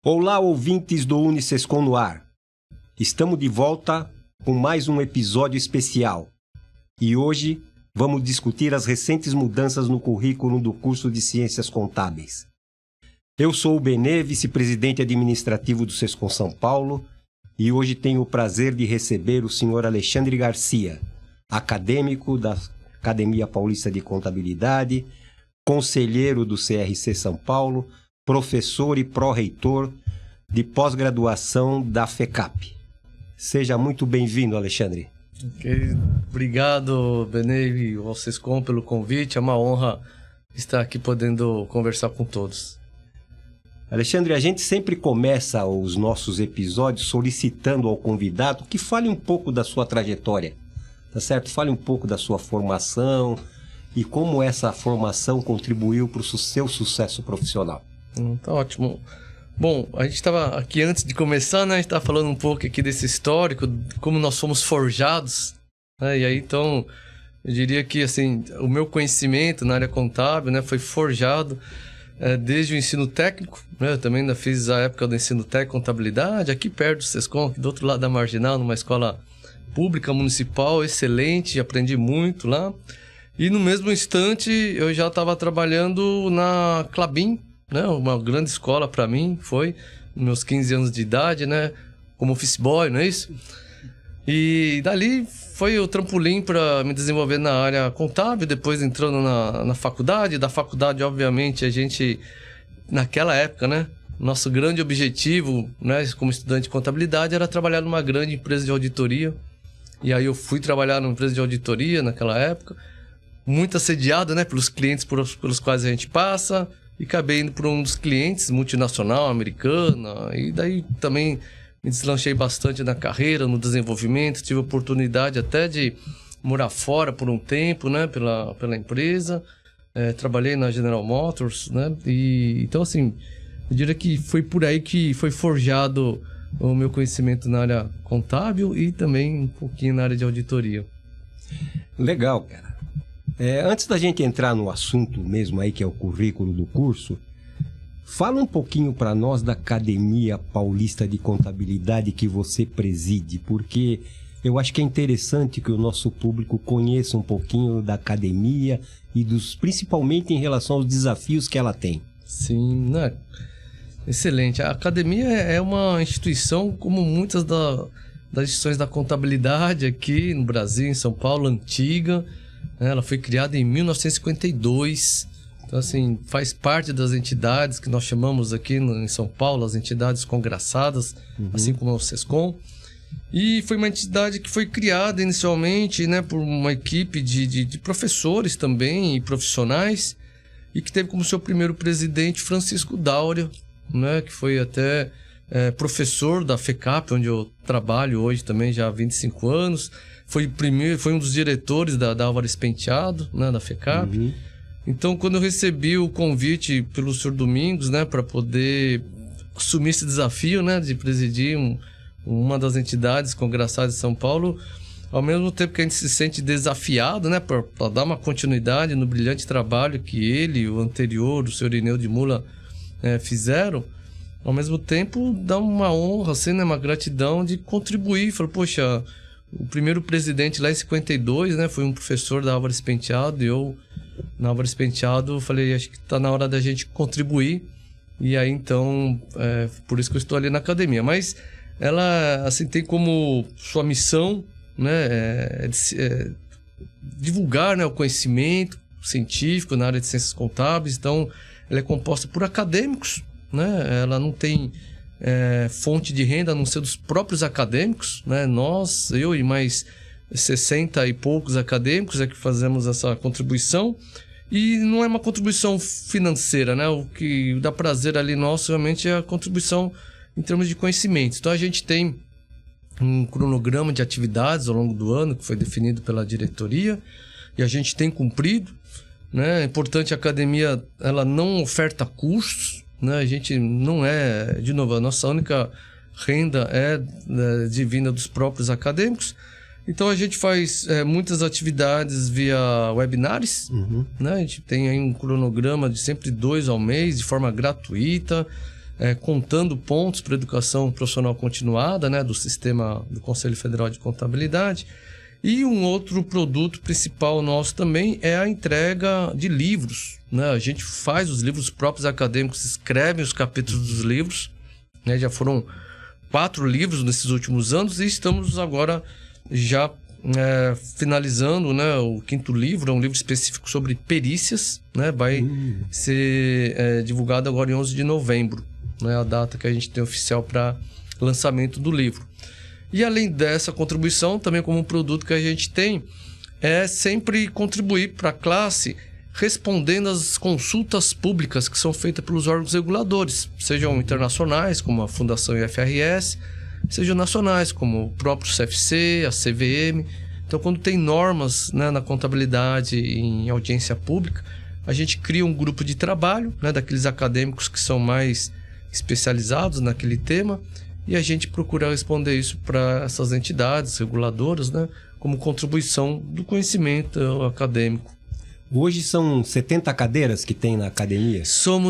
Olá, ouvintes do Unisescom no ar. Estamos de volta com mais um episódio especial. E hoje vamos discutir as recentes mudanças no currículo do curso de Ciências Contábeis. Eu sou o Benê, vice-presidente administrativo do Sescom São Paulo, e hoje tenho o prazer de receber o senhor Alexandre Garcia, acadêmico da Academia Paulista de Contabilidade, conselheiro do CRC São Paulo, professor e pró-reitor de pós-graduação da FECAP. Seja muito bem-vindo, Alexandre. Okay. Obrigado, Benê e ao Sescom pelo convite. É uma honra estar aqui podendo conversar com todos. Alexandre, a gente sempre começa os nossos episódios solicitando ao convidado que fale um pouco da sua trajetória, tá certo? Fale um pouco da sua formação e como essa formação contribuiu para o seu sucesso profissional. Tá ótimo. Bom, a gente estava aqui antes de começar, né? A gente estava falando um pouco aqui desse histórico, como nós fomos forjados, né? E aí, então, eu diria que, assim, o meu conhecimento na área contábil, né, foi forjado desde o ensino técnico, né? Eu também ainda fiz a época do ensino técnico contabilidade, aqui perto do Sescom, do outro lado da Marginal, numa escola pública, municipal, excelente, aprendi muito lá. E no mesmo instante, eu já estava trabalhando na Klabin, né, uma grande escola para mim, foi nos meus 15 anos de idade, né, como office boy, não é isso? E dali foi o trampolim para me desenvolver na área contábil, depois entrando na faculdade. Da faculdade, obviamente, a gente, naquela época, né, nosso grande objetivo, né, como estudante de contabilidade, era trabalhar numa grande empresa de auditoria. E aí eu fui trabalhar numa empresa de auditoria naquela época, muito assediado, né, pelos clientes pelos quais a gente passa. E acabei indo para um dos clientes, multinacional, americana, e daí também me deslanchei bastante na carreira, no desenvolvimento, tive a oportunidade até de morar fora por um tempo, né, pela empresa, trabalhei na General Motors, né, e então assim, eu diria que foi por aí que foi forjado o meu conhecimento na área contábil e também um pouquinho na área de auditoria. Legal, cara. Antes da gente entrar no assunto mesmo aí, que é o currículo do curso, fala um pouquinho para nós da Academia Paulista de Contabilidade que você preside, porque eu acho que é interessante que o nosso público conheça um pouquinho da academia e principalmente em relação aos desafios que ela tem. Sim, né? Excelente. A academia é uma instituição como muitas das instituições da contabilidade aqui no Brasil, em São Paulo, antiga. Ela foi criada em 1952, então assim, faz parte das entidades que nós chamamos aqui em São Paulo, as entidades congraçadas, assim como o Sescom. E foi uma entidade que foi criada inicialmente, né, por uma equipe de professores também e profissionais, e que teve como seu primeiro presidente Francisco Dáurea, né, que foi até professor da FECAP, onde eu trabalho hoje também já há 25 anos. Foi um dos diretores da Álvares Penteado, né, da FECAP. Então, quando eu recebi o convite pelo senhor Domingos, né, para poder assumir esse desafio, né, de presidir uma das entidades congraçadas de São Paulo, ao mesmo tempo que a gente se sente desafiado, né, para dar uma continuidade no brilhante trabalho que ele e o anterior, o senhor Ineu de Mula, fizeram, ao mesmo tempo dá uma honra, assim, né, uma gratidão de contribuir. Falei, poxa, o primeiro presidente lá em 52, né, foi um professor da Álvares Penteado, e eu, na Álvares Penteado, falei, acho que está na hora da gente contribuir. E aí, então, por isso que eu estou ali na academia. Mas ela, assim, tem como sua missão, né, divulgar, né, o conhecimento científico na área de ciências contábeis. Então, ela é composta por acadêmicos, né, ela não tem fonte de renda a não ser dos próprios acadêmicos, né? Eu e mais 60 e poucos acadêmicos é que fazemos essa contribuição, e não é uma contribuição financeira, né? O que dá prazer ali nosso realmente é a contribuição em termos de conhecimento. Então a gente tem um cronograma de atividades ao longo do ano que foi definido pela diretoria e a gente tem cumprido, né? É importante, a academia, ela não oferta cursos, né? A gente não de novo, a nossa única renda é vinda dos próprios acadêmicos. Então a gente faz muitas atividades via webinars, né? A gente tem aí um cronograma de sempre 2 ao mês, de forma gratuita. contando pontos para educação profissional continuada, né, do sistema do Conselho Federal de Contabilidade. E um outro produto principal nosso também é a entrega de livros, né? A gente faz os livros, próprios acadêmicos escrevem os capítulos dos livros, né? Já foram 4 livros nesses últimos anos e estamos agora já finalizando, né, o 5º livro. É um livro específico sobre perícias, né? Vai ser divulgado agora em 11 de novembro, né? A data que a gente tem oficial para lançamento do livro. E além dessa contribuição, também como um produto que a gente tem, é sempre contribuir para a classe respondendo às consultas públicas que são feitas pelos órgãos reguladores, sejam internacionais, como a Fundação IFRS, sejam nacionais, como o próprio CFC, a CVM. Então, quando tem normas, né, na contabilidade em audiência pública, a gente cria um grupo de trabalho, né, daqueles acadêmicos que são mais especializados naquele tema, e a gente procura responder isso para essas entidades reguladoras, né, como contribuição do conhecimento acadêmico. Hoje são 70 cadeiras que tem na academia? São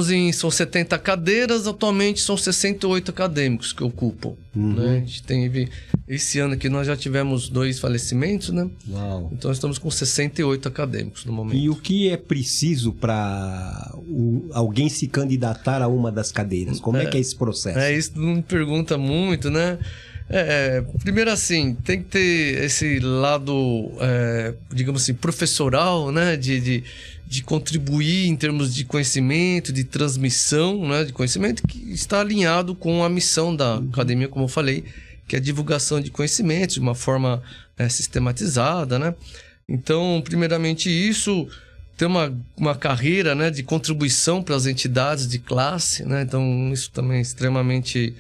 70 cadeiras, atualmente são 68 acadêmicos que ocupam. Né? A gente tem, esse ano aqui nós já tivemos 2 falecimentos, né? Uau. Então estamos com 68 acadêmicos no momento. E o que é preciso para alguém se candidatar a uma das cadeiras? Como é que é esse processo? Isso não me pergunta muito, né? Primeiro assim, tem que ter esse lado, digamos assim, professoral, né? De contribuir em termos de conhecimento, de transmissão, né? De conhecimento que está alinhado com a missão da academia, como eu falei, que é a divulgação de conhecimentos de uma forma sistematizada, né? Então, primeiramente isso, ter uma carreira, né, de contribuição para as entidades de classe, né? Então, isso também é extremamente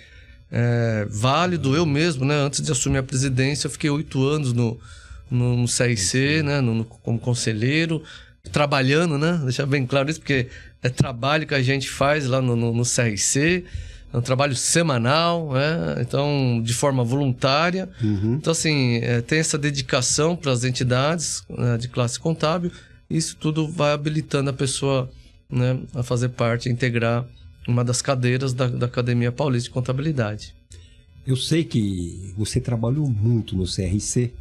válido. Eu mesmo, né, antes de assumir a presidência, eu fiquei 8 anos no CIC, né, como conselheiro, trabalhando, né, deixar bem claro isso, porque é trabalho que a gente faz lá no CIC, é um trabalho semanal, né, então, de forma voluntária. Então, assim, tem essa dedicação para as entidades, né, de classe contábil. Isso tudo vai habilitando a pessoa, né, a fazer parte, a integrar uma das cadeiras da Academia Paulista de Contabilidade. Eu sei que você trabalhou muito no CRC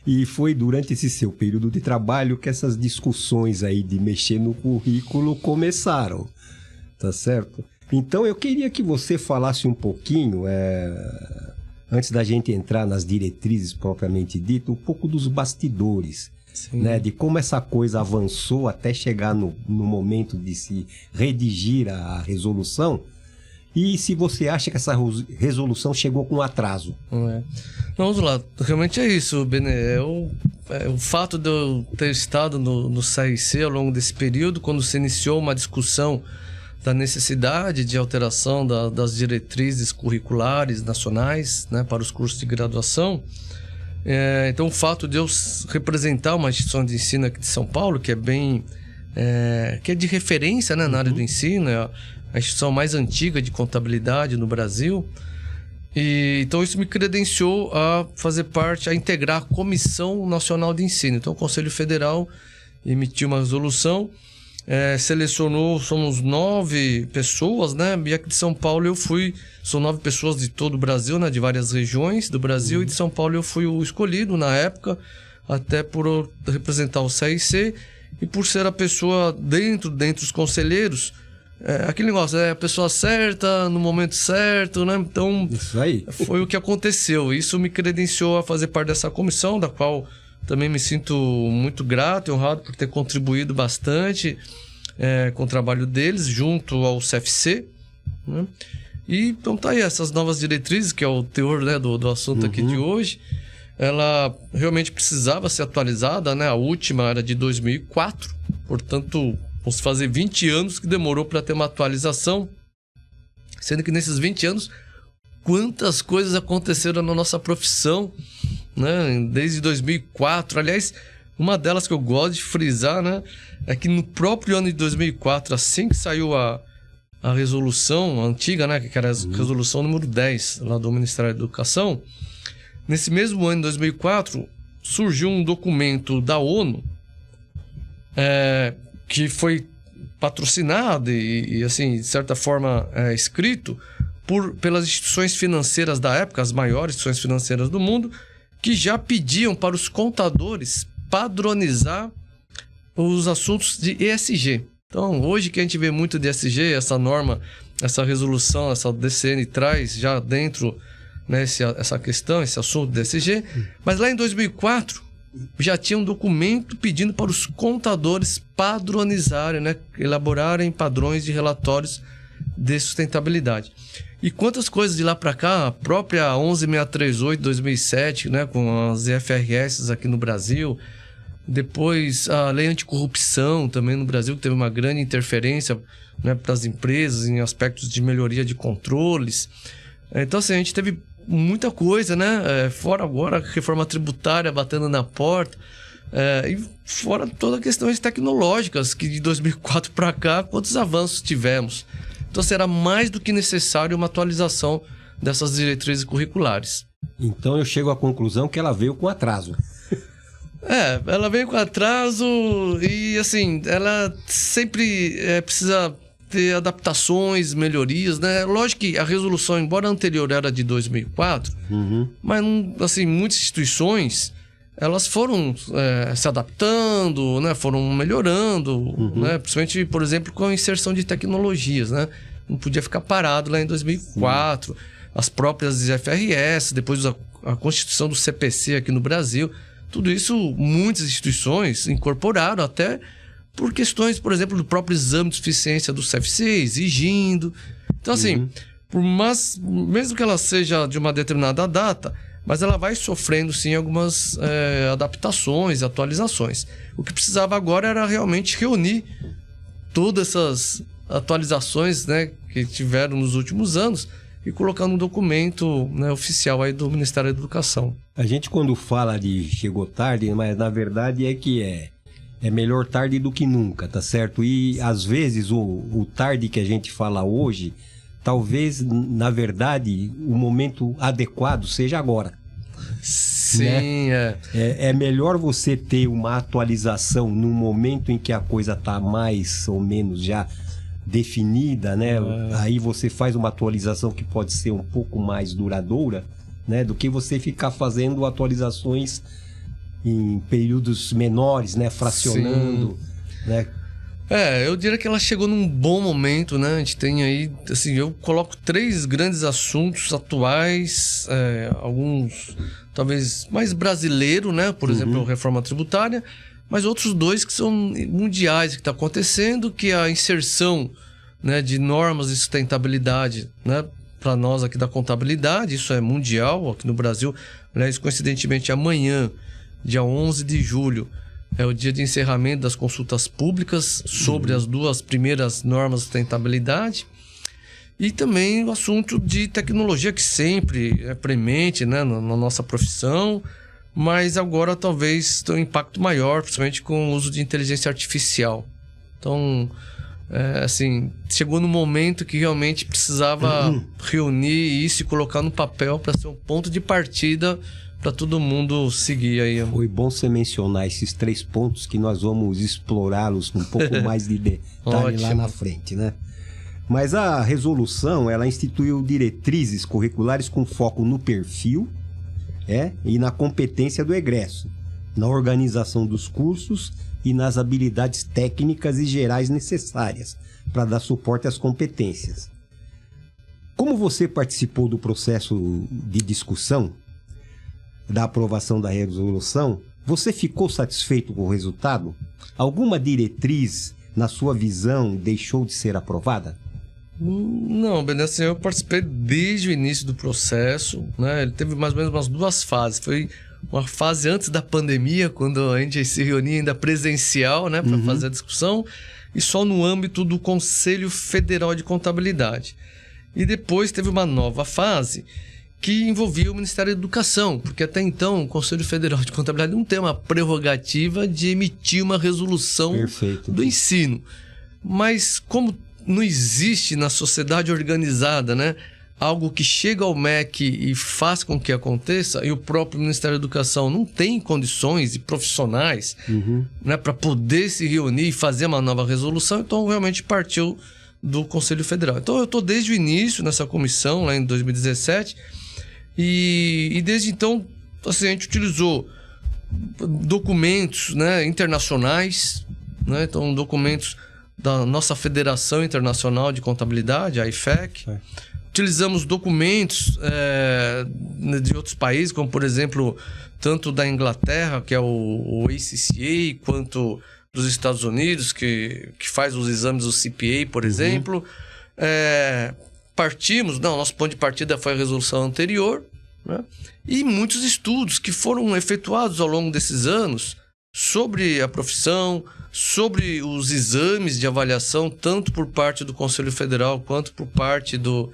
e foi durante esse seu período de trabalho que essas discussões aí de mexer no currículo começaram, tá certo? Então eu queria que você falasse um pouquinho, antes da gente entrar nas diretrizes propriamente dito, um pouco dos bastidores. Né, de como essa coisa avançou até chegar no momento de se redigir a resolução, e se você acha que essa resolução chegou com atraso. Não, vamos lá, realmente é isso, Benê. O fato de eu ter estado no CIC ao longo desse período, quando se iniciou uma discussão da necessidade de alteração das diretrizes curriculares nacionais, né, para os cursos de graduação. Então, o fato de eu representar uma instituição de ensino aqui de São Paulo, que é bem... que é de referência, né, na área do ensino, é a instituição mais antiga de contabilidade no Brasil. Então, isso me credenciou a fazer parte, a integrar a Comissão Nacional de Ensino. Então, o Conselho Federal emitiu uma resolução, selecionou, somos 9 pessoas, né? E aqui de São Paulo são 9 pessoas de todo o Brasil, né? De várias regiões do Brasil, e de São Paulo eu fui o escolhido na época, até por representar o CIC e por ser a pessoa dentro dos conselheiros, aquele negócio, a pessoa certa, no momento certo, né? Então, isso aí. Foi o que aconteceu. Isso me credenciou a fazer parte dessa comissão, da qual também me sinto muito grato e honrado por ter contribuído bastante com o trabalho deles, junto ao CFC, né? E então tá aí, essas novas diretrizes, que é o teor, né, do assunto aqui de hoje, ela realmente precisava ser atualizada, né? A última era de 2004, portanto, vamos fazer 20 anos que demorou para ter uma atualização, sendo que nesses 20 anos, quantas coisas aconteceram na nossa profissão, né? Desde 2004. Aliás, uma delas que eu gosto de frisar, né, é que no próprio ano de 2004, assim que saiu a resolução antiga, né, que era a resolução número 10 lá do Ministério da Educação, nesse mesmo ano de 2004 surgiu um documento da ONU que foi patrocinado e assim, de certa forma, escrito pelas instituições financeiras da época, as maiores instituições financeiras do mundo, que já pediam para os contadores padronizar os assuntos de ESG. Então, hoje que a gente vê muito de ESG, essa norma, essa resolução, essa DCN traz já dentro, né, essa questão, esse assunto de ESG, mas lá em 2004 já tinha um documento pedindo para os contadores padronizarem, né, elaborarem padrões de relatórios de sustentabilidade. E quantas coisas de lá para cá, a própria 11638 2007, né, com as IFRS aqui no Brasil, depois a lei anticorrupção também no Brasil, que teve uma grande interferência, né, para as empresas em aspectos de melhoria de controles. Então, assim, a gente teve muita coisa, né? Fora agora a reforma tributária batendo na porta, e fora todas as questões tecnológicas, que de 2004 para cá, quantos avanços tivemos. Então, será mais do que necessário uma atualização dessas diretrizes curriculares. Então, eu chego à conclusão que ela veio com atraso. Ela veio com atraso e, assim, ela sempre precisa ter adaptações, melhorias, né? Lógico que a resolução, embora a anterior era de 2004, mas, assim, muitas instituições, elas foram se adaptando, né? Foram melhorando, né? Principalmente, por exemplo, com a inserção de tecnologias, né? Não podia ficar parado lá em 2004. As próprias IFRS, depois a constituição do CPC aqui no Brasil. Tudo isso, muitas instituições incorporaram, até por questões, por exemplo, do próprio exame de suficiência do CFC, exigindo. Então, assim, mesmo que ela seja de uma determinada data, mas ela vai sofrendo, sim, algumas adaptações, atualizações. O que precisava agora era realmente reunir todas essas atualizações, né, que tiveram nos últimos anos e colocar num documento, né, oficial aí do Ministério da Educação. A gente, quando fala de chegou tarde, mas na verdade é melhor tarde do que nunca, tá certo? E às vezes o tarde que a gente fala hoje, talvez, na verdade, o momento adequado seja agora. Sim, né? É melhor você ter uma atualização no momento em que a coisa está mais ou menos já definida, né? Aí você faz uma atualização que pode ser um pouco mais duradoura, né? Do que você ficar fazendo atualizações em períodos menores, né? Fracionando, né? Eu diria que ela chegou num bom momento, né? A gente tem aí, assim, eu coloco 3 grandes assuntos atuais, alguns talvez mais brasileiro, né? Por exemplo, a reforma tributária, mas outros 2 que são mundiais, que está acontecendo, que é a inserção, né, de normas de sustentabilidade, né, para nós aqui da contabilidade. Isso é mundial, aqui no Brasil. Aliás, coincidentemente, amanhã, dia 11 de julho, é o dia de encerramento das consultas públicas sobre as 2 primeiras normas de sustentabilidade. E também o assunto de tecnologia, que sempre é premente, né, na nossa profissão, mas agora talvez tenha um impacto maior, principalmente com o uso de inteligência artificial. Então, assim, chegou no momento que realmente precisava reunir isso e colocar no papel para ser um ponto de partida para todo mundo seguir aí. Foi bom você mencionar esses 3 pontos, que nós vamos explorá-los com um pouco mais de detalhe lá na frente, né? Mas a resolução, ela instituiu diretrizes curriculares com foco no perfil e na competência do egresso, na organização dos cursos e nas habilidades técnicas e gerais necessárias para dar suporte às competências. Como você participou do processo de discussão da aprovação da resolução, você ficou satisfeito com o resultado? Alguma diretriz, na sua visão, deixou de ser aprovada? Não, Bené, eu participei desde o início do processo, né? Ele teve mais ou menos umas 2 fases. Foi uma fase antes da pandemia, quando a gente se reunia ainda presencial, né, para fazer a discussão, e só no âmbito do Conselho Federal de Contabilidade. E depois teve uma nova fase que envolvia o Ministério da Educação, porque até então o Conselho Federal de Contabilidade não tem uma prerrogativa de emitir uma resolução do ensino. Mas como não existe na sociedade organizada, né, algo que chega ao MEC e faz com que aconteça, e o próprio Ministério da Educação não tem condições e profissionais, né, para poder se reunir e fazer uma nova resolução, então realmente partiu do Conselho Federal. Então eu estou desde o início nessa comissão, lá em 2017, e desde então assim, a gente utilizou documentos, né, internacionais, né, então documentos da nossa Federação Internacional de Contabilidade, a IFEC. Utilizamos documentos de outros países, como por exemplo, tanto da Inglaterra, que é o ACCA, quanto dos Estados Unidos, que faz os exames do CPA, por exemplo. Nosso ponto de partida foi a resolução anterior, né? E muitos estudos que foram efetuados ao longo desses anos sobre a profissão, sobre os exames de avaliação, tanto por parte do Conselho Federal quanto por parte do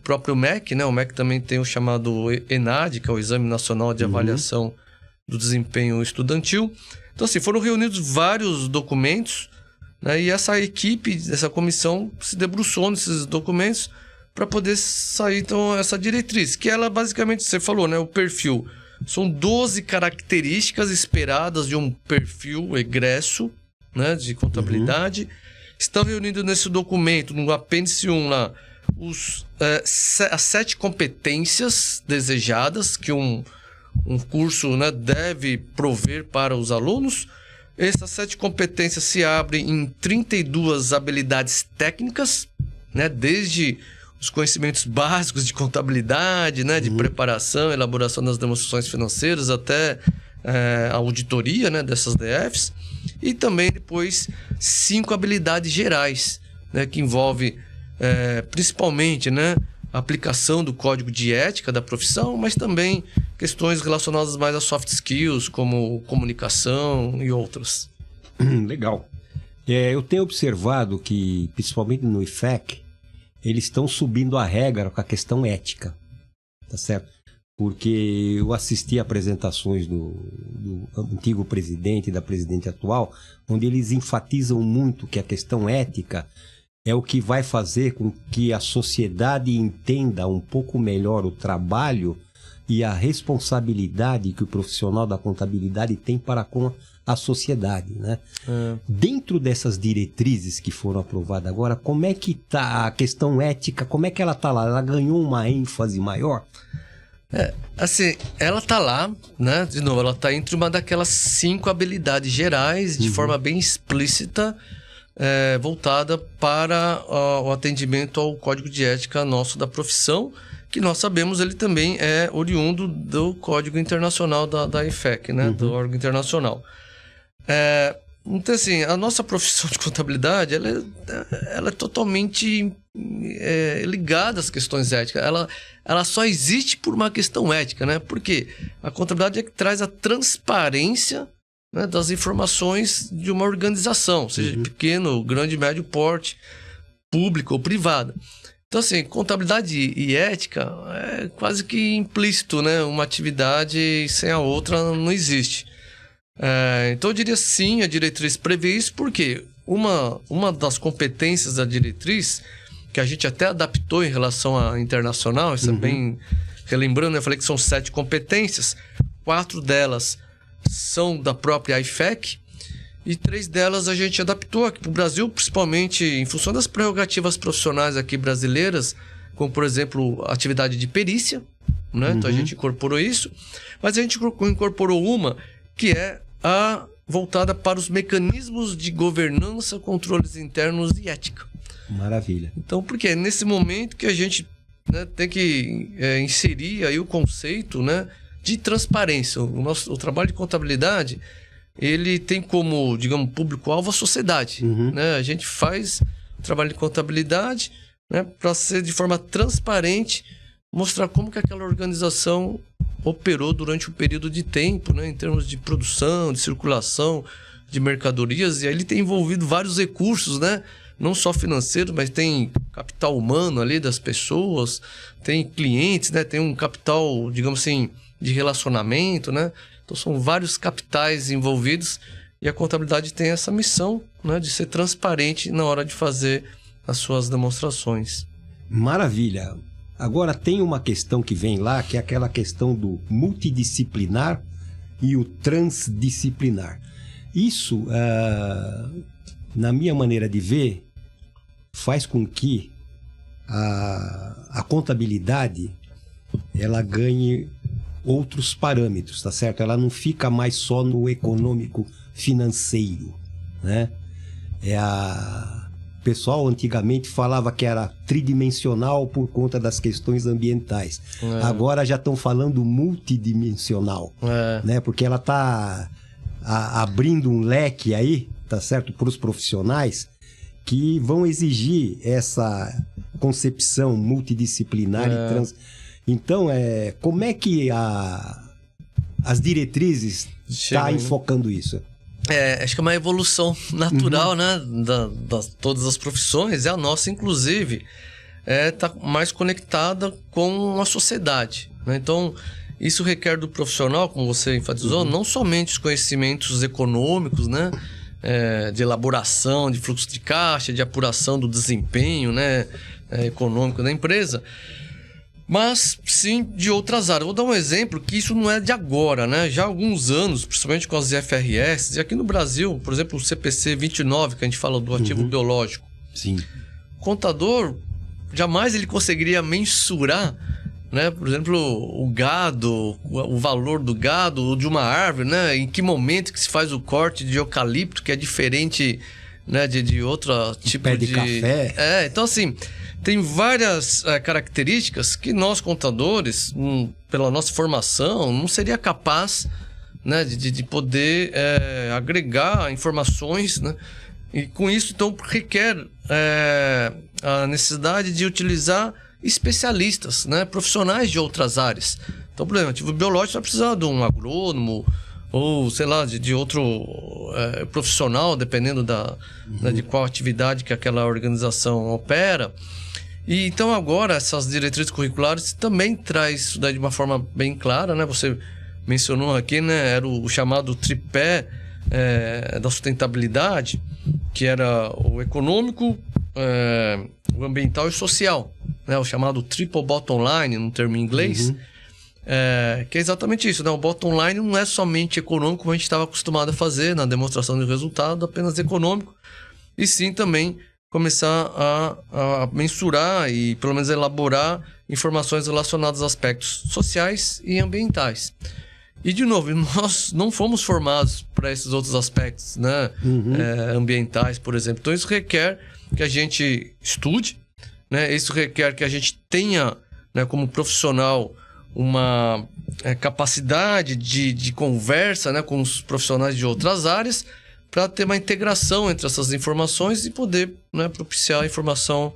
próprio MEC, né? O MEC também tem o chamado ENAD, que é o Exame Nacional de Avaliação do Desempenho Estudantil. Então, assim, foram reunidos vários documentos, né? E essa equipe, essa comissão, se debruçou nesses documentos para poder sair, então, essa diretriz, que ela, basicamente, você falou, né? O perfil. São 12 características esperadas de um perfil egresso, né? De contabilidade. Estão reunidos nesse documento, no apêndice 1 lá, as 7 competências desejadas que um curso, né, deve prover para os alunos. Essas 7 competências se abrem em 32 habilidades técnicas, né, desde os conhecimentos básicos de contabilidade, né, de preparação, elaboração das demonstrações financeiras, até a auditoria, né, dessas DFs. E também depois 5 habilidades gerais, né, que envolve principalmente, né, a aplicação do código de ética da profissão, mas também questões relacionadas mais a soft skills, como comunicação e outras. Legal. Eu tenho observado que, principalmente no IFEC, eles estão subindo a regra com a questão ética, tá certo? Porque eu assisti a apresentações do antigo presidente e da presidente atual, onde eles enfatizam muito que a questão ética é o que vai fazer com que a sociedade entenda um pouco melhor o trabalho e a responsabilidade que o profissional da contabilidade tem para com a sociedade, né? Dentro dessas diretrizes que foram aprovadas agora, como é que está a questão ética? Como é que ela está lá? Ela ganhou uma ênfase maior? Assim, ela está lá, né? De novo, ela está entre uma daquelas 5 habilidades gerais, de forma bem explícita, voltada para o atendimento ao código de ética nosso da profissão, que nós sabemos ele também é oriundo do Código Internacional da IFEC, né? Do órgão internacional. Então, assim, a nossa profissão de contabilidade, ela é totalmente ligada às questões éticas. Ela só existe por uma questão ética, né? Porque a contabilidade é que traz a transparência, né, das informações de uma organização, seja de pequeno, grande, médio porte, público ou privada. Então, assim, contabilidade e ética é quase que implícito, né? Uma atividade sem a outra não existe. Então, eu diria sim, a diretriz prevê isso, porque uma das competências da diretriz, que a gente até adaptou em relação à internacional, isso é bem relembrando, eu falei que são 7 competências, 4 delas são da própria IFEC, e 3 delas a gente adaptou aqui para o Brasil, principalmente em função das prerrogativas profissionais aqui brasileiras, como, por exemplo, atividade de perícia, né? Então a gente incorporou isso, mas a gente incorporou uma que é a voltada para os mecanismos de governança, controles internos e ética. Maravilha. Então, porque é nesse momento que a gente, né, tem que inserir aí o conceito, né, de transparência. O trabalho de contabilidade, ele tem como, digamos, público-alvo a sociedade. Né? A gente faz o trabalho de contabilidade, né, para ser de forma transparente, mostrar como que aquela organização operou durante um período de tempo, né, em termos de produção, de circulação de mercadorias, e aí ele tem envolvido vários recursos, né, não só financeiros, mas tem capital humano ali das pessoas, tem clientes, né, tem um capital, digamos assim, de relacionamento, né, então são vários capitais envolvidos, e a contabilidade tem essa missão, né, de ser transparente na hora de fazer as suas demonstrações. Maravilha. Agora tem uma questão que vem lá, que é aquela questão do multidisciplinar e o transdisciplinar. Isso, na minha maneira de ver, faz com que a contabilidade ela ganhe outros parâmetros, tá certo? Ela não fica mais só no econômico financeiro, né? O pessoal antigamente falava que era tridimensional por conta das questões ambientais. Agora já estão falando multidimensional, né? Porque ela está abrindo um leque aí, tá certo? Para os profissionais que vão exigir essa concepção multidisciplinar e trans... Então, como é que as diretrizes estão enfocando isso? Acho que é uma evolução natural, né, todas as profissões, a nossa inclusive está mais conectada com a sociedade, né? Então isso requer do profissional, como você enfatizou, não somente os conhecimentos econômicos, né, de elaboração de fluxo de caixa, de apuração do desempenho, né, econômico da empresa, mas sim de outras áreas. Vou dar um exemplo que isso não é de agora, né? Já há alguns anos, principalmente com as IFRS, e aqui no Brasil, por exemplo, o CPC 29, que a gente fala do ativo biológico. Sim. O contador, jamais ele conseguiria mensurar, né? Por exemplo, o gado, o valor do gado ou de uma árvore, né? Em que momento que se faz o corte de eucalipto, que é diferente, né, de outro tipo de café. Então assim, tem várias características que nós contadores, pela nossa formação, não seria capaz, né, de poder agregar informações, né? E com isso, então, requer a necessidade de utilizar especialistas, né, profissionais de outras áreas. Então, por exemplo, ativo biológico vai precisar de um agrônomo ou, sei lá, de outro profissional, dependendo né, de qual atividade que aquela organização opera. E então agora essas diretrizes curriculares também traz isso daí de uma forma bem clara, né? Você mencionou aqui, né? Era o chamado tripé da sustentabilidade, que era o econômico, o ambiental e o social, né? O chamado triple bottom line, num termo em inglês, que é exatamente isso, né? O bottom line não é somente econômico, como a gente estava acostumado a fazer na demonstração de resultado, apenas econômico, e sim também começar a mensurar e pelo menos elaborar informações relacionadas a aspectos sociais e ambientais. E de novo, nós não fomos formados para esses outros aspectos, né? Ambientais, por exemplo. Então isso requer que a gente estude, né? Isso requer que a gente tenha, né, como profissional uma capacidade de conversa, né, com os profissionais de outras áreas, para ter uma integração entre essas informações e poder, né, propiciar informação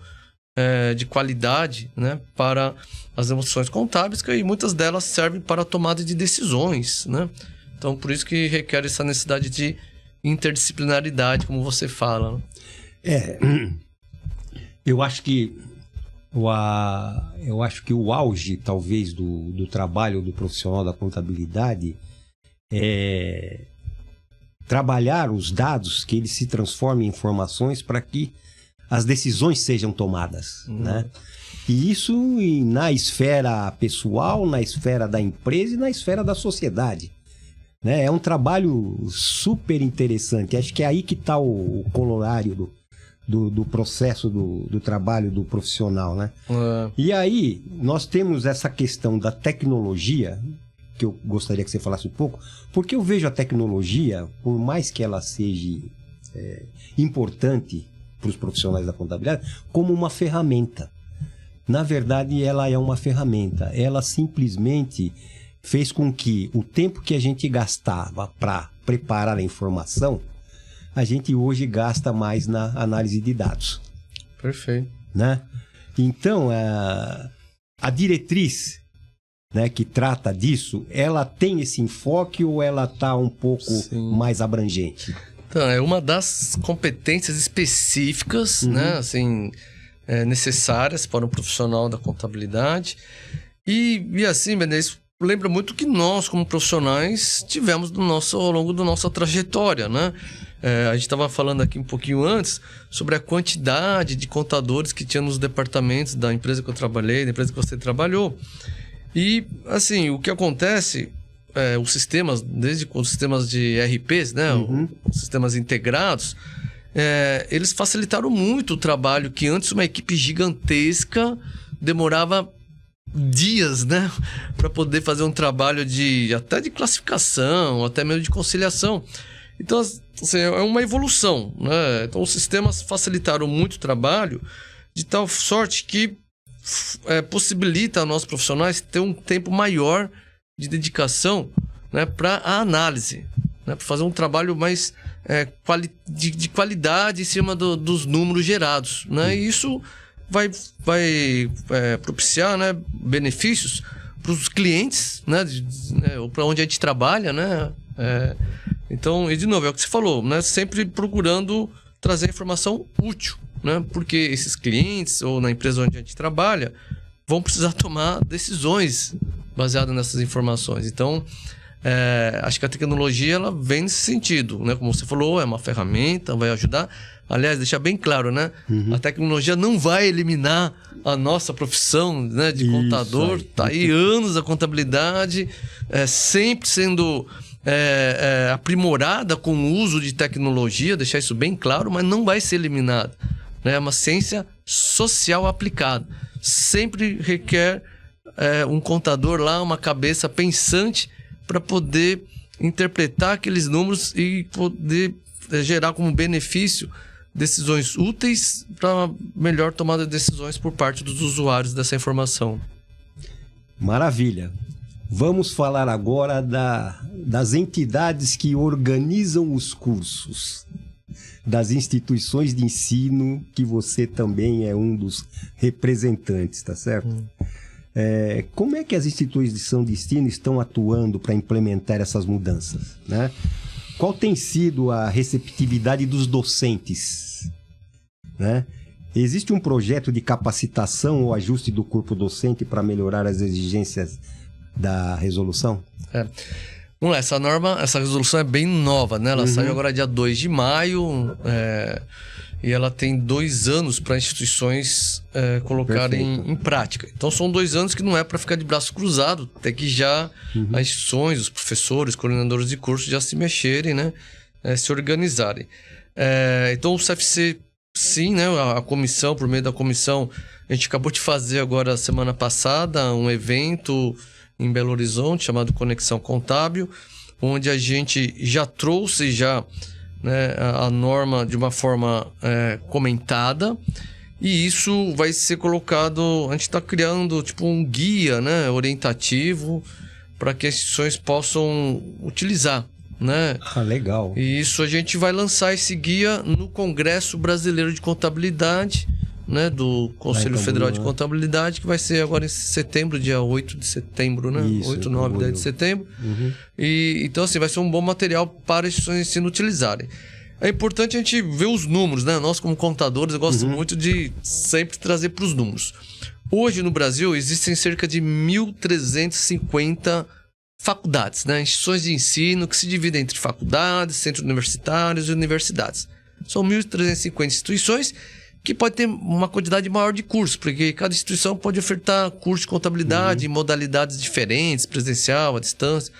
de qualidade, né, para as demonstrações contábeis, que muitas delas servem para a tomada de decisões, né? Então, por isso que requer essa necessidade de interdisciplinaridade, como você fala, né? Eu acho que o auge, talvez, do trabalho do profissional da contabilidade é trabalhar os dados, que eles se transformem em informações para que as decisões sejam tomadas, né? E isso na esfera pessoal, na esfera da empresa e na esfera da sociedade, né? É um trabalho super interessante. Acho que é aí que está o corolário do processo do trabalho do profissional, né? E aí nós temos essa questão da tecnologia, que eu gostaria que você falasse um pouco, porque eu vejo a tecnologia, por mais que ela seja importante para os profissionais da contabilidade, como uma ferramenta. Na verdade, ela é uma ferramenta. Ela simplesmente fez com que o tempo que a gente gastava para preparar a informação, a gente hoje gasta mais na análise de dados. Perfeito. Né? Então, a diretriz, né, que trata disso, ela tem esse enfoque ou ela está um pouco mais abrangente? Então, é uma das competências específicas, né, assim, necessárias para um profissional da contabilidade. E assim, Benedito, lembra muito que nós, como profissionais, tivemos ao longo da nossa trajetória, né? A gente estava falando aqui um pouquinho antes sobre a quantidade de contadores que tinha nos departamentos da empresa que eu trabalhei, da empresa que você trabalhou. E, assim, o que acontece, os sistemas, desde os sistemas de RPs, né, os sistemas integrados, eles facilitaram muito o trabalho que antes uma equipe gigantesca demorava dias, né, para poder fazer um trabalho até de classificação, até mesmo de conciliação. Então, assim, é uma evolução, né? Então, os sistemas facilitaram muito o trabalho de tal sorte que possibilita a nós profissionais ter um tempo maior de dedicação, né, para a análise, né, para fazer um trabalho mais de qualidade em cima dos números gerados, né? E isso vai propiciar, né, benefícios para os clientes, né, ou para onde a gente trabalha, né? Então, e de novo, é o que você falou, né? Sempre procurando trazer informação útil, né? Porque esses clientes ou na empresa onde a gente trabalha vão precisar tomar decisões baseadas nessas informações. Então, acho que a tecnologia ela vem nesse sentido, né? Como você falou, é uma ferramenta, vai ajudar. Aliás, deixar bem claro, né? A tecnologia não vai eliminar a nossa profissão, né, de contador. Tá aí anos a contabilidade, sempre sendo aprimorada com o uso de tecnologia, deixar isso bem claro, mas não vai ser eliminada. Né? É uma ciência social aplicada. Sempre requer um contador lá, uma cabeça pensante para poder interpretar aqueles números e poder gerar como benefício decisões úteis para melhor tomada de decisões por parte dos usuários dessa informação. Maravilha. Vamos falar agora das entidades que organizam os cursos, das instituições de ensino, que você também é um dos representantes, tá certo? Como é que as instituições de ensino estão atuando para implementar essas mudanças, né? Qual tem sido a receptividade dos docentes, né? Existe um projeto de capacitação ou ajuste do corpo docente para melhorar as exigências da resolução? Vamos lá, essa resolução é bem nova, né? Ela saiu agora dia 2 de maio, e ela tem 2 anos para instituições colocarem em prática. Então são 2 anos que não é para ficar de braço cruzado, até que já as instituições, os professores, coordenadores de curso já se mexerem, né? Se organizarem. Então o CFC, sim, né? A comissão, por meio da comissão, a gente acabou de fazer agora, semana passada, um evento em Belo Horizonte, chamado Conexão Contábil, onde a gente já trouxe né, a norma de uma forma comentada, e isso vai ser colocado, a gente está criando tipo um guia, né, orientativo para que as instituições possam utilizar, né? Legal. E isso a gente vai lançar esse guia no Congresso Brasileiro de Contabilidade, né, do Conselho Federal de Contabilidade, que vai ser agora em setembro, dia 8 de setembro, né? Isso, 8, 9, 10 de setembro. E, então, assim, vai ser um bom material para as instituições de ensino utilizarem. É importante a gente ver os números, né? Nós, como contadores, eu gosto muito de sempre trazer para os números. Hoje, no Brasil, existem cerca de 1.350 faculdades, né? Instituições de ensino que se dividem entre faculdades, centros universitários e universidades. São 1.350 instituições que pode ter uma quantidade maior de cursos, porque cada instituição pode ofertar curso de contabilidade em modalidades diferentes, presencial, à distância.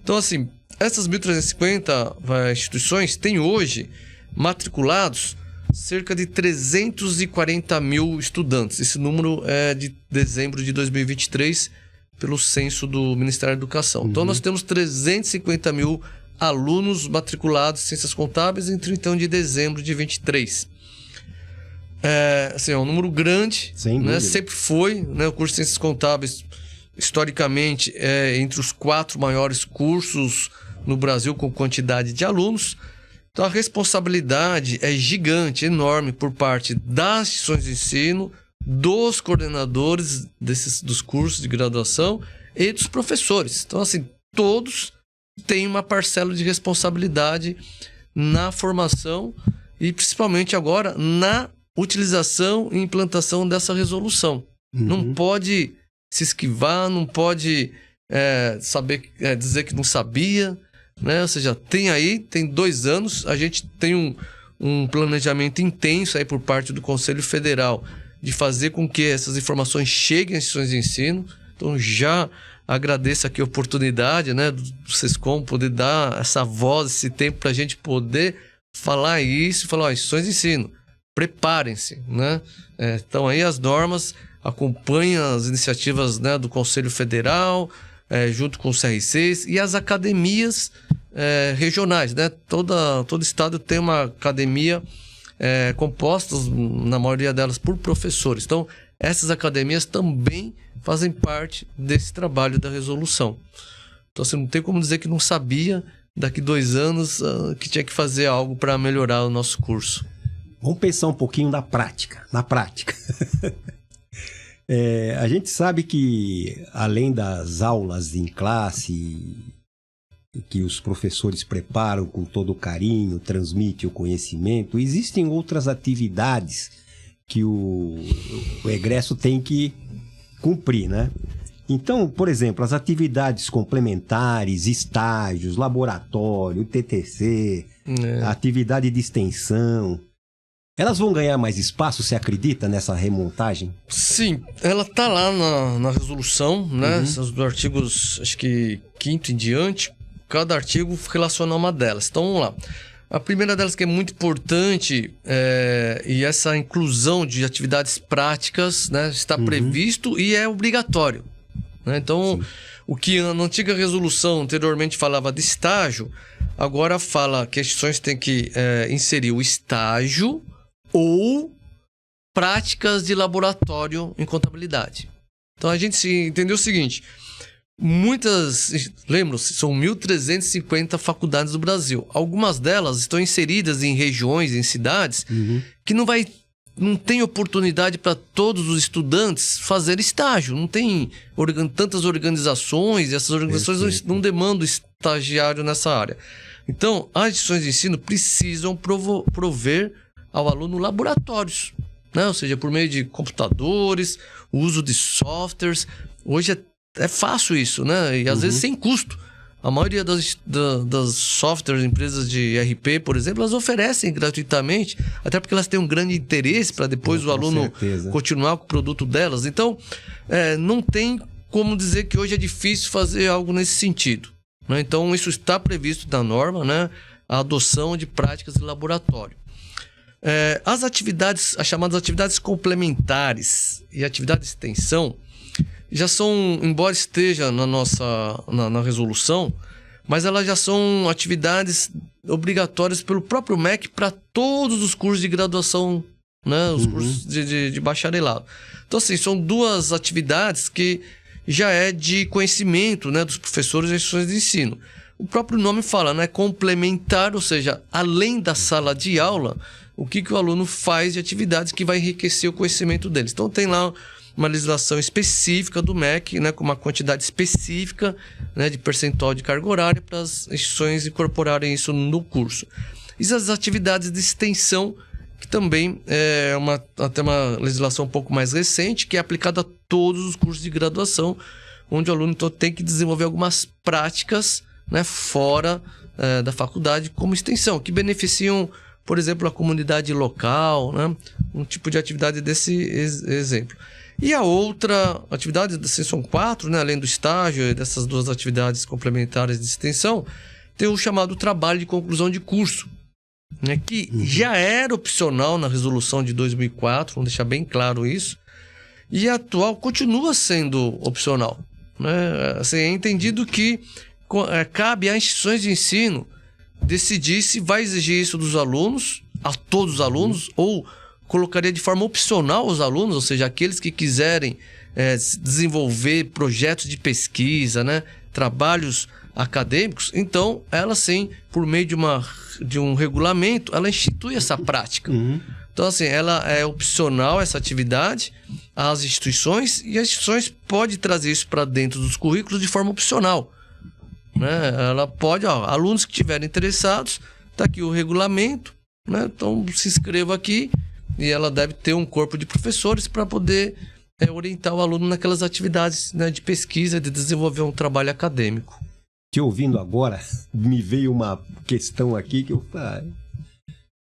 Então, assim, essas 1.350 instituições têm hoje matriculados cerca de 340 mil estudantes. Esse número é de dezembro de 2023, pelo censo do Ministério da Educação. Então, nós temos 350 mil alunos matriculados em Ciências Contábeis em 31 de dezembro de 2023. Assim, é um número grande, né? Sempre foi, né? O curso de Ciências Contábeis, historicamente, é entre os 4 maiores cursos no Brasil com quantidade de alunos. Então, a responsabilidade é gigante, enorme, por parte das instituições de ensino, dos coordenadores dos cursos de graduação e dos professores. Então, assim, todos têm uma parcela de responsabilidade na formação e, principalmente agora, na utilização e implantação dessa resolução. Não pode se esquivar, não pode dizer que não sabia, né? Ou seja, tem 2 anos, a gente tem um planejamento intenso aí por parte do Conselho Federal de fazer com que essas informações cheguem às instituições de ensino. Então, já agradeço aqui a oportunidade, né, do SESCOM poder dar essa voz, esse tempo para a gente poder falar isso, falar, instituições de ensino, preparem-se, né? Então aí as normas, acompanhem as iniciativas, né, do Conselho Federal, junto com os CRCs e as academias regionais, né? Todo estado tem uma academia compostas, na maioria delas, por professores. Então, essas academias também fazem parte desse trabalho da resolução. Então, você não tem como dizer que não sabia, daqui 2 anos, que tinha que fazer algo para melhorar o nosso curso. Vamos pensar um pouquinho na prática. A gente sabe que, além das aulas em classe, que os professores preparam com todo carinho, transmitem o conhecimento, existem outras atividades que o egresso tem que cumprir, né? Então, por exemplo, as atividades complementares, estágios, laboratório, TTC, atividade de extensão, elas vão ganhar mais espaço, você acredita, nessa remontagem? Sim, ela está lá na resolução, né? São dos artigos, acho que 5º em diante, cada artigo relaciona uma delas. Então, vamos lá. A primeira delas, que é muito importante, e essa inclusão de atividades práticas, né, está previsto e é obrigatório, né? Então, o que na antiga resolução anteriormente falava de estágio, agora fala que as instituições têm que inserir o estágio ou práticas de laboratório em contabilidade. Então, a gente entendeu o seguinte: lembram-se, são 1.350 faculdades do Brasil. Algumas delas estão inseridas em regiões, em cidades, que não tem oportunidade para todos os estudantes fazer estágio. Não tem tantas organizações, e essas organizações não demandam estagiário nessa área. Então, as instituições de ensino precisam prover ao aluno laboratórios, né? Ou seja, por meio de computadores, o uso de softwares. Hoje é fácil isso, né? E às vezes sem custo. A maioria das softwares, empresas de RP, por exemplo, elas oferecem gratuitamente, até porque elas têm um grande interesse para depois o aluno continuar com o produto delas. Então, não tem como dizer que hoje é difícil fazer algo nesse sentido, né? Então, isso está previsto na norma, né? A adoção de práticas de laboratório. As chamadas atividades complementares e atividade de extensão, já são, embora esteja na resolução, mas elas já são atividades obrigatórias pelo próprio MEC para todos os cursos de graduação, né? Os cursos de bacharelado. Então, assim, são 2 atividades que já é de conhecimento, né, dos professores e instituições de ensino. O próprio nome fala, né? Complementar, ou seja, além da sala de aula, o que o aluno faz de atividades que vai enriquecer o conhecimento deles. Então, tem lá uma legislação específica do MEC, né, com uma quantidade específica, né, de percentual de carga horária para as instituições incorporarem isso no curso. E as atividades de extensão, que também é até uma legislação um pouco mais recente, que é aplicada a todos os cursos de graduação, onde o aluno então tem que desenvolver algumas práticas, né, fora da faculdade como extensão, que beneficiam, por exemplo, a comunidade local, né, um tipo de atividade desse exemplo. E a outra atividade, são 4, né, além do estágio e dessas 2 atividades complementares de extensão, tem o chamado trabalho de conclusão de curso, né, que já era opcional na resolução de 2004, vamos deixar bem claro isso, e a atual continua sendo opcional, né? Assim, é entendido que cabe às instituições de ensino decidir se vai exigir isso dos alunos, a todos os alunos, ou colocaria de forma opcional os alunos, ou seja, aqueles que quiserem desenvolver projetos de pesquisa, né, trabalhos acadêmicos. Então, ela sim, por meio de um regulamento, ela institui essa prática. Então, assim, ela é opcional, essa atividade, às instituições, e as instituições podem trazer isso para dentro dos currículos de forma opcional, né? Ela pode, alunos que estiverem interessados, está aqui o regulamento, né? Então, se inscreva aqui. E ela deve ter um corpo de professores para poder orientar o aluno naquelas atividades, né, de pesquisa, de desenvolver um trabalho acadêmico. te ouvindo agora, me veio uma questão aqui que eu falei,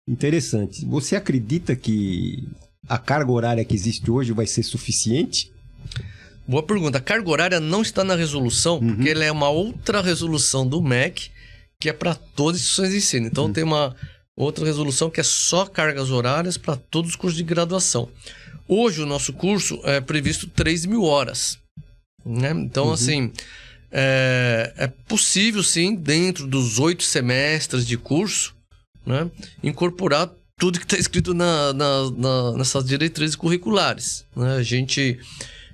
interessante. Você acredita que a carga horária que existe hoje vai ser suficiente? Boa pergunta. A carga horária não está na resolução, porque ela é uma outra resolução do MEC, que é para todas as instituições de ensino. Então, tem uma outra resolução que é só cargas horárias para todos os cursos de graduação. Hoje, o nosso curso é previsto 3.000 horas. Né? Então, assim, é possível, sim, dentro dos 8 semestres de curso, né, incorporar tudo que está escrito nessas diretrizes curriculares. Né? A gente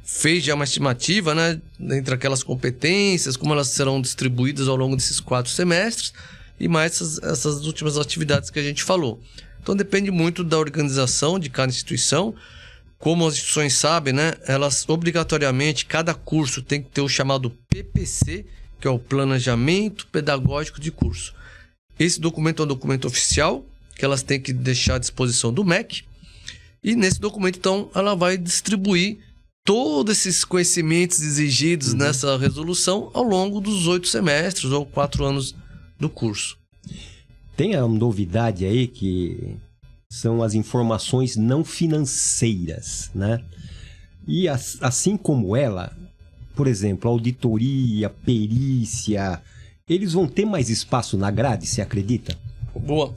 fez já uma estimativa, né, entre aquelas competências, como elas serão distribuídas ao longo desses 4 semestres, e mais essas últimas atividades que a gente falou. Então depende muito da organização de cada instituição. Como as instituições sabem, né, elas obrigatoriamente, cada curso tem que ter o chamado PPC, que é o Planejamento Pedagógico de Curso. Esse documento é um documento oficial, que elas têm que deixar à disposição do MEC, e nesse documento, então, ela vai distribuir todos esses conhecimentos exigidos nessa resolução ao longo dos 8 semestres ou 4 anos do curso. Tem uma novidade aí que são as informações não financeiras, né? E assim como ela, por exemplo, auditoria, perícia, eles vão ter mais espaço na grade, você acredita? Boa.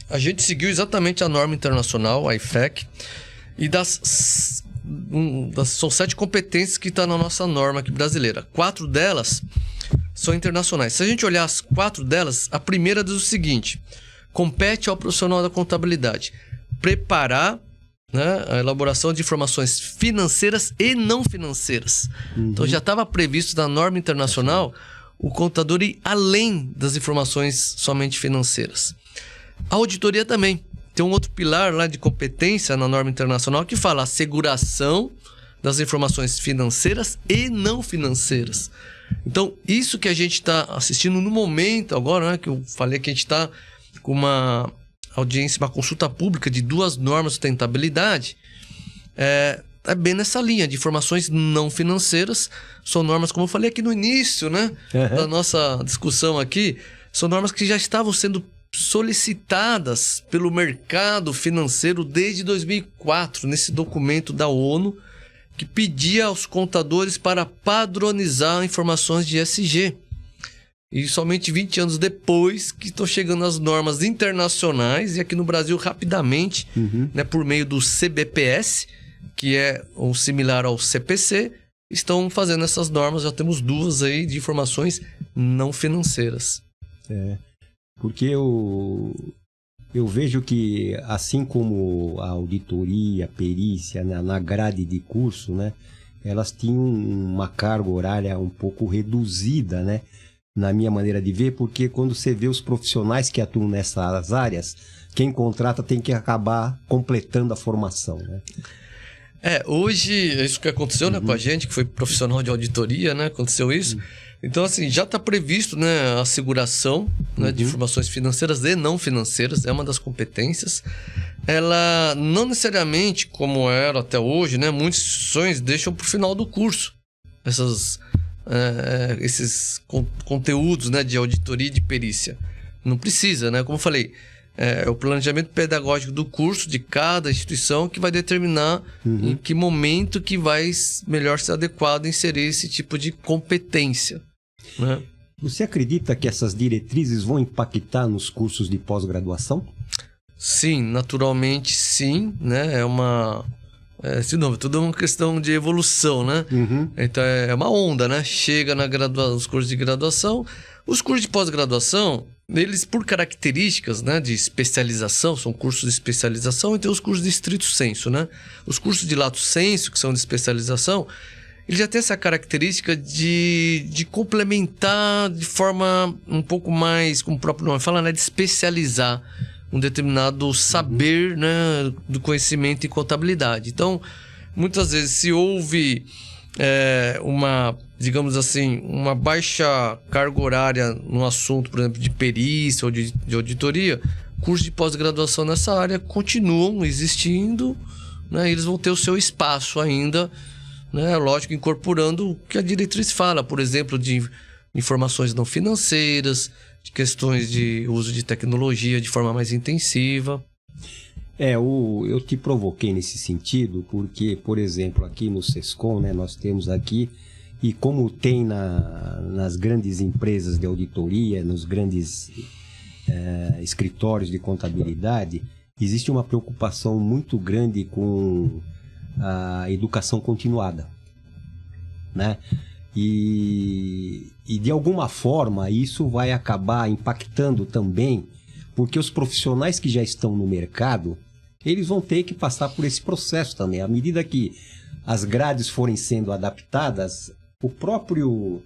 A gente seguiu exatamente a norma internacional, a IFEC, e são 7 competências que estão na nossa norma aqui brasileira. 4 delas são internacionais. Se a gente olhar as 4 delas, a primeira diz o seguinte: compete ao profissional da contabilidade preparar, né, a elaboração de informações financeiras e não financeiras. Então já estava previsto na norma internacional o contador ir além das informações somente financeiras. A auditoria também tem um outro pilar lá de competência na norma internacional que fala asseguração das informações financeiras e não financeiras. Então, isso que a gente está assistindo no momento agora, né, que eu falei que a gente está com uma audiência, uma consulta pública de 2 normas de sustentabilidade, é bem nessa linha de informações não financeiras. São normas, como eu falei aqui no início, né, da nossa discussão aqui, são normas que já estavam sendo solicitadas pelo mercado financeiro desde 2004, nesse documento da ONU, que pedia aos contadores para padronizar informações de ESG. E somente 20 anos depois que estão chegando as normas internacionais, e aqui no Brasil rapidamente, né, por meio do CBPS, que é um similar ao CPC, estão fazendo essas normas. Já temos 2 aí de informações não financeiras. Porque eu vejo que, assim como a auditoria, a perícia, na grade de curso, né, elas tinham uma carga horária um pouco reduzida, né, na minha maneira de ver, porque quando você vê os profissionais que atuam nessas áreas, quem contrata tem que acabar completando a formação, né? Hoje, isso que aconteceu, né, com a gente, que foi profissional de auditoria, né, aconteceu isso. Então, assim, já está previsto, né, a asseguração, né, de informações financeiras e não financeiras, é uma das competências. Ela não necessariamente, como era até hoje, né, muitas instituições deixam para o final do curso esses conteúdos, né, de auditoria e de perícia. Não precisa, né? Como eu falei, é o planejamento pedagógico do curso de cada instituição que vai determinar em que momento que vai melhor ser adequado inserir esse tipo de competência, né? Você acredita que essas diretrizes vão impactar nos cursos de pós-graduação? Sim, naturalmente sim, né? De novo, tudo é uma questão de evolução, né? Então é uma onda, né? Chega nos cursos de graduação. Os cursos de pós-graduação, eles, por características, né, de especialização, são cursos de especialização, e tem os cursos de estrito sensu, né? Os cursos de lato sensu, que são de especialização, eles já têm essa característica de complementar de forma um pouco mais, como o próprio nome fala, né, de especializar um determinado saber, né, do conhecimento em contabilidade. Então, muitas vezes, se houve digamos assim, uma baixa carga horária no assunto, por exemplo, de perícia ou de auditoria, cursos de pós-graduação nessa área continuam existindo, né, e eles vão ter o seu espaço ainda, né, lógico, incorporando o que a diretriz fala, por exemplo, de informações não financeiras, de questões de uso de tecnologia de forma mais intensiva. Eu te provoquei nesse sentido porque, por exemplo, aqui no Sescom, né, nós temos aqui, e como tem nas grandes empresas de auditoria, nos grandes escritórios de contabilidade, existe uma preocupação muito grande com a educação continuada, né? E de alguma forma isso vai acabar impactando também, porque os profissionais que já estão no mercado, eles vão ter que passar por esse processo também. À medida que as grades forem sendo adaptadas, o próprio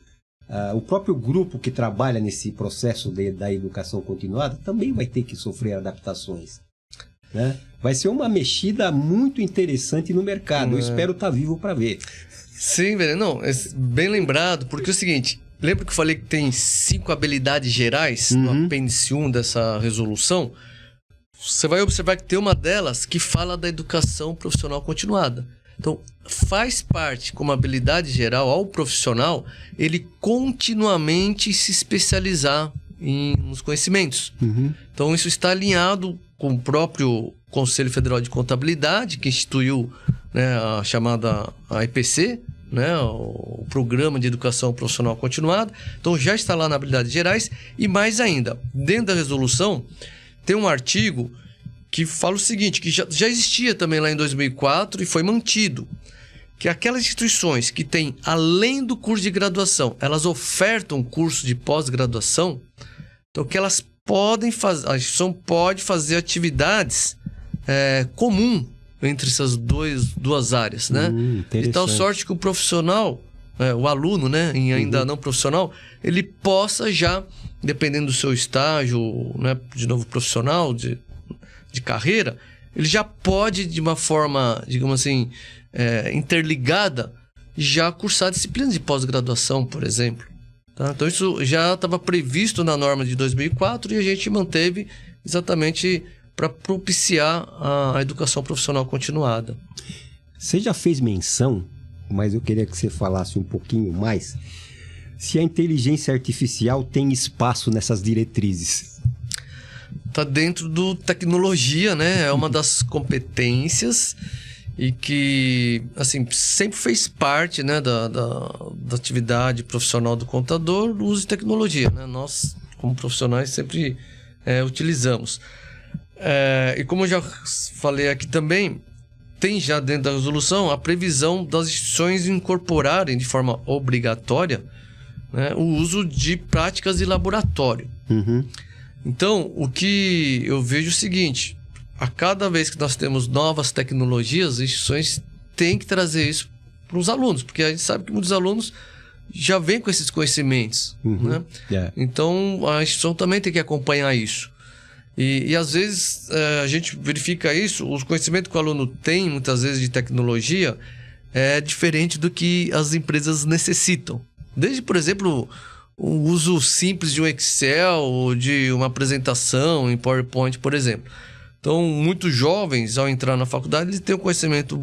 grupo que trabalha nesse processo da educação continuada também vai ter que sofrer adaptações, né? Vai ser uma mexida muito interessante no mercado. Eu espero estar vivo para ver. Sim, velho. Não, é bem lembrado, porque é o seguinte, lembra que eu falei que tem 5 habilidades gerais no apêndice 1 dessa resolução? Você vai observar que tem uma delas que fala da educação profissional continuada. Então, faz parte como habilidade geral ao profissional ele continuamente se especializar nos conhecimentos. Então, isso está alinhado com o próprio Conselho Federal de Contabilidade, que instituiu, né, a chamada IPC, né, o Programa de Educação Profissional Continuada. Então, já está lá nas habilidades gerais. E mais ainda, dentro da resolução, tem um artigo que fala o seguinte, que já existia também lá em 2004 e foi mantido, que aquelas instituições que têm, além do curso de graduação, elas ofertam curso de pós-graduação, então que elas podem fazer, a instituição pode fazer atividades comum entre essas duas áreas, né? De tal sorte que o profissional, o aluno, né, ainda não profissional, ele possa já, dependendo do seu estágio, né, de novo profissional, de carreira, ele já pode, de uma forma, digamos assim, interligada, já cursar disciplinas de pós-graduação, por exemplo. Tá? Então, isso já estava previsto na norma de 2004 e a gente manteve exatamente para propiciar a educação profissional continuada. Você já fez menção, mas eu queria que você falasse um pouquinho mais, se a inteligência artificial tem espaço nessas diretrizes. Está dentro do tecnologia, né? É uma das competências e que, assim, sempre fez parte, né, da atividade profissional do contador, o uso de tecnologia, né? Nós, como profissionais, sempre utilizamos. E como eu já falei aqui também, tem já dentro da resolução a previsão das instituições incorporarem de forma obrigatória, né, o uso de práticas de laboratório. Então, o que eu vejo é o seguinte, a cada vez que nós temos novas tecnologias, as instituições têm que trazer isso para os alunos, porque a gente sabe que muitos alunos já vêm com esses conhecimentos, né? Então, a instituição também tem que acompanhar isso. E às vezes, a gente verifica isso, os conhecimentos que o aluno tem, muitas vezes, de tecnologia, é diferente do que as empresas necessitam. Desde, por exemplo, o uso simples de um Excel ou de uma apresentação em PowerPoint, por exemplo. Então, muitos jovens, ao entrar na faculdade, eles têm um conhecimento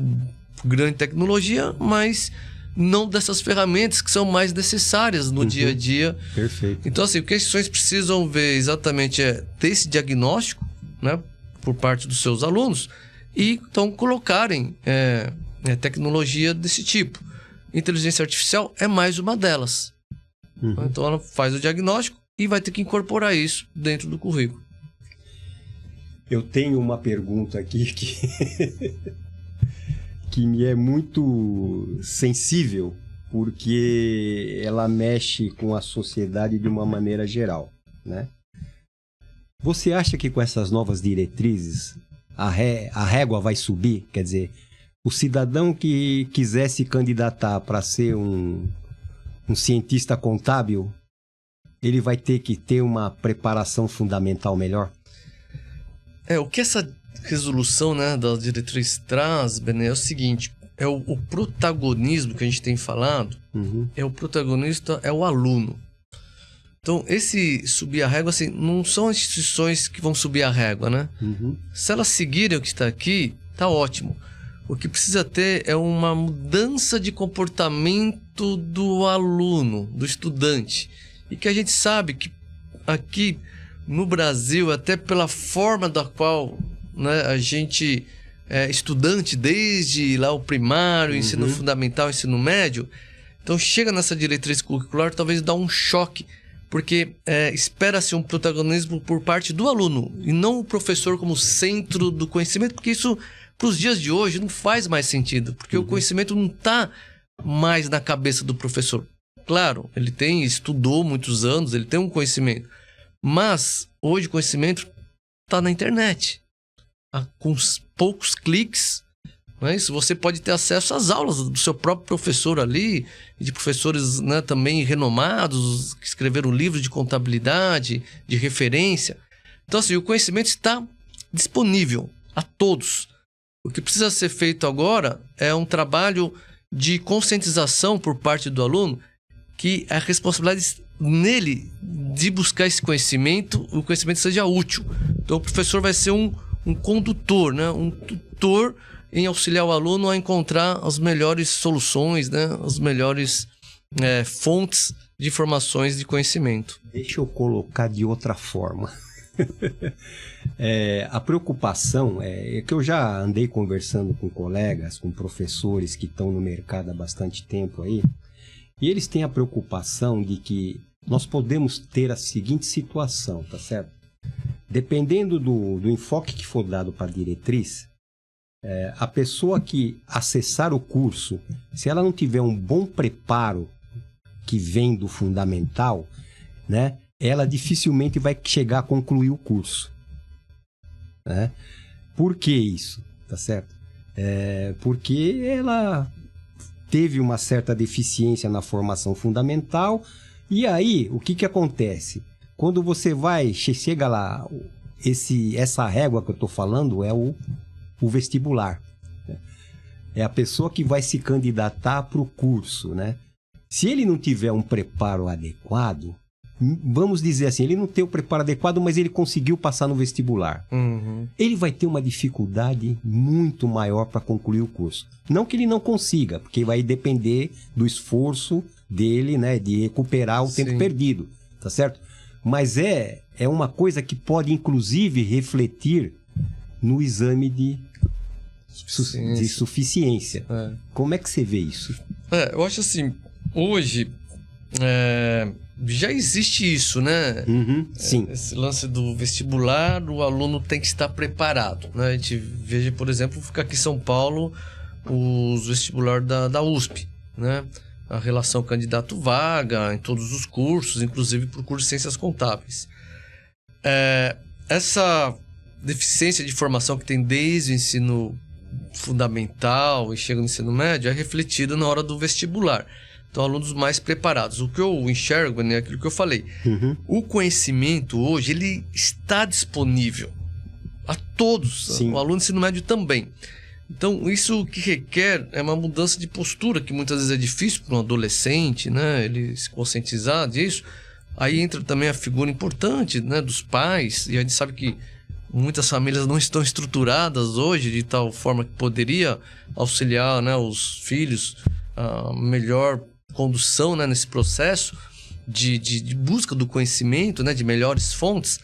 grande de tecnologia, mas não dessas ferramentas que são mais necessárias no dia a dia. Perfeito. Então, assim, o que as instituições precisam ver exatamente é ter esse diagnóstico, né, por parte dos seus alunos e então colocarem tecnologia desse tipo. Inteligência artificial é mais uma delas. Então, ela faz o diagnóstico e vai ter que incorporar isso dentro do currículo. Eu tenho uma pergunta aqui que me é muito sensível, porque ela mexe com a sociedade de uma maneira geral, né? Você acha que com essas novas diretrizes a régua vai subir? Quer dizer, o cidadão que quiser se candidatar para ser um cientista contábil, ele vai ter que ter uma preparação fundamental melhor? O que essa resolução, né, das diretrizes traz, Bené, é o seguinte, o protagonismo que a gente tem falado, o protagonista é o aluno. Então, esse subir a régua, assim, não são as instituições que vão subir a régua, né? Se elas seguirem o que está aqui, tá ótimo. O que precisa ter é uma mudança de comportamento do aluno, do estudante. e que a gente sabe que aqui no Brasil, até pela forma da qual, né, a gente é estudante desde lá o primário, ensino fundamental, ensino médio, então chega nessa diretriz curricular, talvez dá um choque, porque espera-se um protagonismo por parte do aluno e não o professor como centro do conhecimento, porque isso, para os dias de hoje, não faz mais sentido, porque o conhecimento não está mais na cabeça do professor. Claro, ele estudou muitos anos, ele tem um conhecimento, mas hoje o conhecimento está na internet. Com poucos cliques, né, isso, você pode ter acesso às aulas do seu próprio professor ali, e de professores, né, também renomados, que escreveram livros de contabilidade, de referência. Então, assim, o conhecimento está disponível a todos. O que precisa ser feito agora é um trabalho de conscientização por parte do aluno, que a responsabilidade nele de buscar esse conhecimento, o conhecimento seja útil. Então, o professor vai ser um condutor, né? Um tutor em auxiliar o aluno a encontrar as melhores soluções, né? As melhores fontes de informações de conhecimento. Deixa eu colocar de outra forma. A preocupação é que eu já andei conversando com colegas, com professores que estão no mercado há bastante tempo aí, e eles têm a preocupação de que nós podemos ter a seguinte situação, tá certo? Dependendo do enfoque que for dado para a diretriz, a pessoa que acessar o curso, se ela não tiver um bom preparo que vem do fundamental, né, ela dificilmente vai chegar a concluir o curso. Né? Por que isso? Tá certo? Porque ela teve uma certa deficiência na formação fundamental, e aí o que acontece? Quando você chega lá, essa régua que eu estou falando é o vestibular. Né? É a pessoa que vai se candidatar para o curso. Né? Se ele não tiver um preparo adequado, vamos dizer assim, ele não tem o preparo adequado, mas ele conseguiu passar no vestibular. Ele vai ter uma dificuldade muito maior para concluir o curso. Não que ele não consiga, porque vai depender do esforço dele, né, de recuperar o tempo perdido. Tá certo? Mas é uma coisa que pode, inclusive, refletir no exame de suficiência. Como é que você vê isso? Eu acho assim, hoje já existe isso, né? Sim. Esse lance do vestibular, o aluno tem que estar preparado. Né? A gente veja, por exemplo, ficar aqui em São Paulo, os vestibulares da USP, né? A relação candidato-vaga em todos os cursos, inclusive para o curso de Ciências Contábeis. Essa deficiência de formação que tem desde o ensino fundamental e chega no ensino médio é refletida na hora do vestibular. Então, alunos mais preparados. O que eu enxergo, né, é aquilo que eu falei. O conhecimento hoje, ele está disponível a todos. Sim. O aluno do ensino médio também. Então, isso que requer é uma mudança de postura, que muitas vezes é difícil para um adolescente, né, ele se conscientizar disso. Aí entra também a figura importante, né, dos pais, e a gente sabe que muitas famílias não estão estruturadas hoje de tal forma que poderia auxiliar, né, os filhos a melhor condução, né, nesse processo de busca do conhecimento, né, de melhores fontes.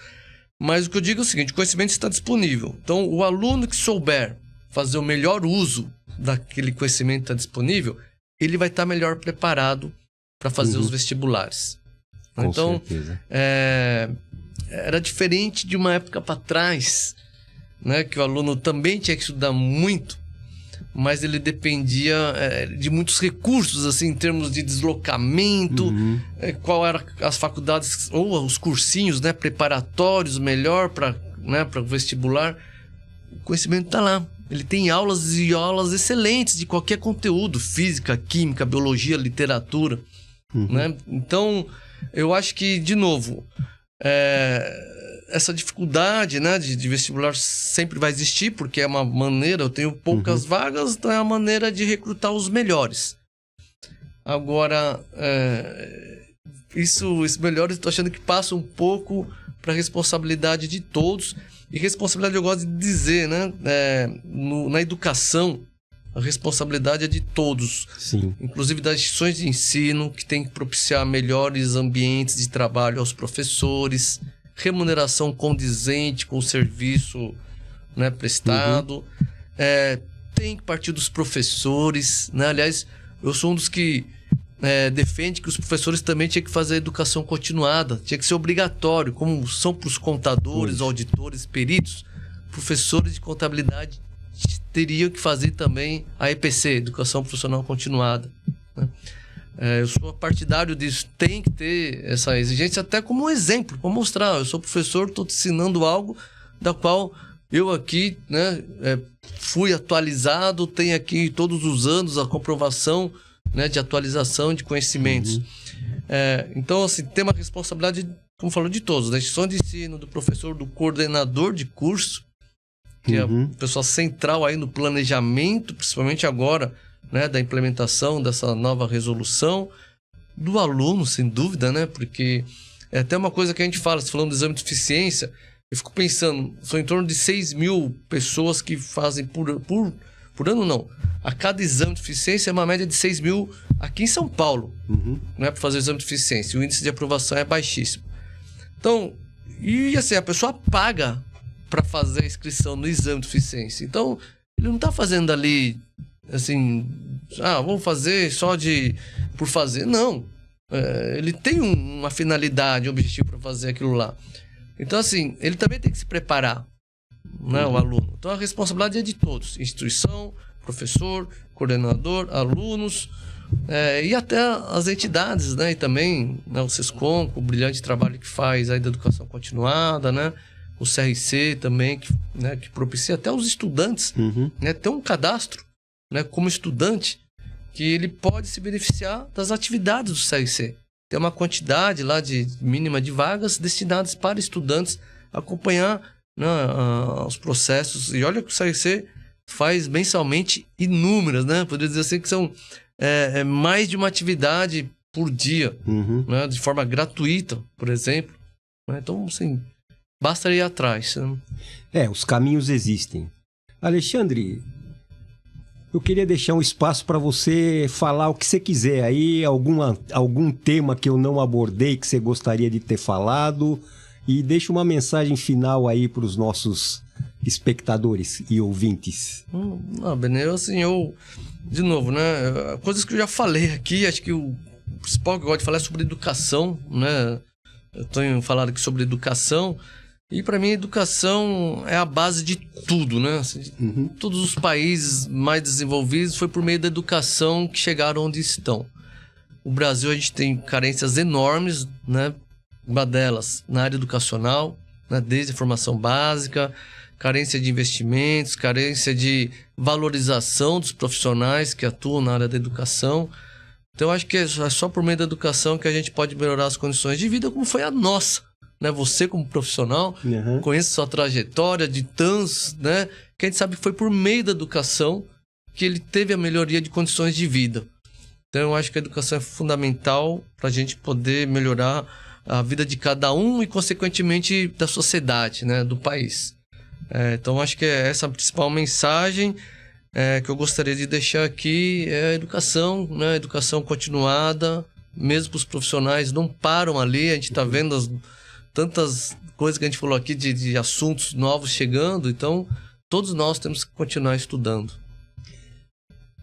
Mas o que eu digo é o seguinte, o conhecimento está disponível. Então, o aluno que souber fazer o melhor uso daquele conhecimento que está disponível, ele vai estar melhor preparado para fazer os vestibulares. Com então, certeza. Era diferente de uma época para trás, né, que o aluno também tinha que estudar muito, mas ele dependia de muitos recursos, assim, em termos de deslocamento, qual eram as faculdades ou os cursinhos, né, preparatórios melhor para, né, para o vestibular. O conhecimento está lá. Ele tem aulas e aulas excelentes de qualquer conteúdo, física, química, biologia, literatura, né? Então, eu acho que, de novo, essa dificuldade, né, de vestibular sempre vai existir, porque é uma maneira, eu tenho poucas vagas, então é a maneira de recrutar os melhores. Agora, os melhores, estou achando que passa um pouco para a responsabilidade de todos. E responsabilidade eu gosto de dizer, né? Na educação, a responsabilidade é de todos. Sim. Inclusive das instituições de ensino, que tem que propiciar melhores ambientes de trabalho aos professores, remuneração condizente com o serviço, né, prestado. Tem que partir dos professores, né? Aliás, eu sou um dos que defende que os professores também tinham que fazer educação continuada, tinha que ser obrigatório, como são para os contadores, auditores, peritos, professores de contabilidade teriam que fazer também a EPC, Educação Profissional Continuada, né? Eu sou partidário disso, tem que ter essa exigência até como um exemplo, para mostrar, eu sou professor, estou te ensinando algo da qual eu aqui, né, fui atualizado, tenho aqui todos os anos a comprovação, né, de atualização de conhecimentos. Então, assim, tem uma responsabilidade, como falou, de todos, da instituição de ensino, do professor, do coordenador de curso, que é a pessoa central aí no planejamento, principalmente agora, né, da implementação dessa nova resolução, do aluno, sem dúvida, né, porque é até uma coisa que a gente fala, se falando do exame de eficiência, eu fico pensando, são em torno de 6 mil pessoas que fazem por ano, não. A cada exame de eficiência é uma média de 6 mil aqui em São Paulo, né, para fazer o exame de eficiência. O índice de aprovação é baixíssimo. Então, e assim, a pessoa paga para fazer a inscrição no exame de eficiência. Então, ele não está fazendo ali, assim, vamos fazer só por fazer. Não. Ele tem uma finalidade, um objetivo para fazer aquilo lá. Então, assim, ele também tem que se preparar, né, o aluno. Então, a responsabilidade é de todos. Instituição, professor, coordenador, alunos, e até as entidades, né, e também, né, o SESCOM, com o brilhante trabalho que faz aí da educação continuada, né, o CRC também, que propicia até os estudantes, né, ter um cadastro, né, como estudante, que ele pode se beneficiar das atividades do CRC. Tem uma quantidade lá de mínima de vagas destinadas para estudantes acompanhar, né, os processos. E olha que o CRC faz mensalmente inúmeras, né? Poderia dizer assim que são mais de uma atividade por dia, né, de forma gratuita, por exemplo. Então, assim, basta ir atrás, né? Os caminhos existem. Alexandre, eu queria deixar um espaço para você falar o que você quiser aí, algum tema que eu não abordei que você gostaria de ter falado, e deixa uma mensagem final aí para os nossos espectadores e ouvintes. Benê, assim, de novo, né, coisas que eu já falei aqui, acho que o principal que eu gosto de falar é sobre educação, né? Eu tenho falado aqui sobre educação, e para mim a educação é a base de tudo, né? Assim, todos os países mais desenvolvidos foi por meio da educação que chegaram onde estão. O Brasil, a gente tem carências enormes, né? Uma delas na área educacional, né? Desde a formação básica, carência de investimentos, carência de valorização dos profissionais que atuam na área da educação. Então, eu acho que é só por meio da educação que a gente pode melhorar as condições de vida, como foi a nossa, né? Você, como profissional, conhece sua trajetória de tantos, né? Que a gente sabe que foi por meio da educação que ele teve a melhoria de condições de vida. Então, eu acho que a educação é fundamental para a gente poder melhorar a vida de cada um e, consequentemente, da sociedade, né? Do país. Então, acho que é essa a principal mensagem que eu gostaria de deixar aqui, é a educação, né? A educação continuada, mesmo para os profissionais, não param ali. A gente está vendo tantas coisas que a gente falou aqui de assuntos novos chegando, então todos nós temos que continuar estudando.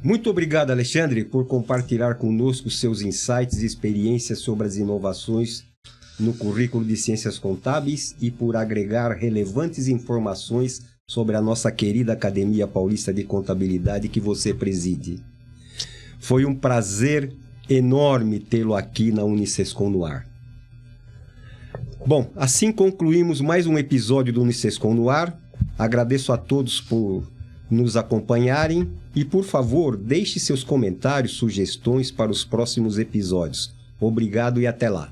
Muito obrigado, Alexandre, por compartilhar conosco seus insights e experiências sobre as inovações no currículo de Ciências Contábeis e por agregar relevantes informações sobre a nossa querida Academia Paulista de Contabilidade que você preside. Foi um prazer enorme tê-lo aqui na Unisescom no ar. Bom, assim concluímos mais um episódio do Unisescom no ar. Agradeço a todos por nos acompanharem e, por favor, deixe seus comentários, sugestões para os próximos episódios. Obrigado e até lá.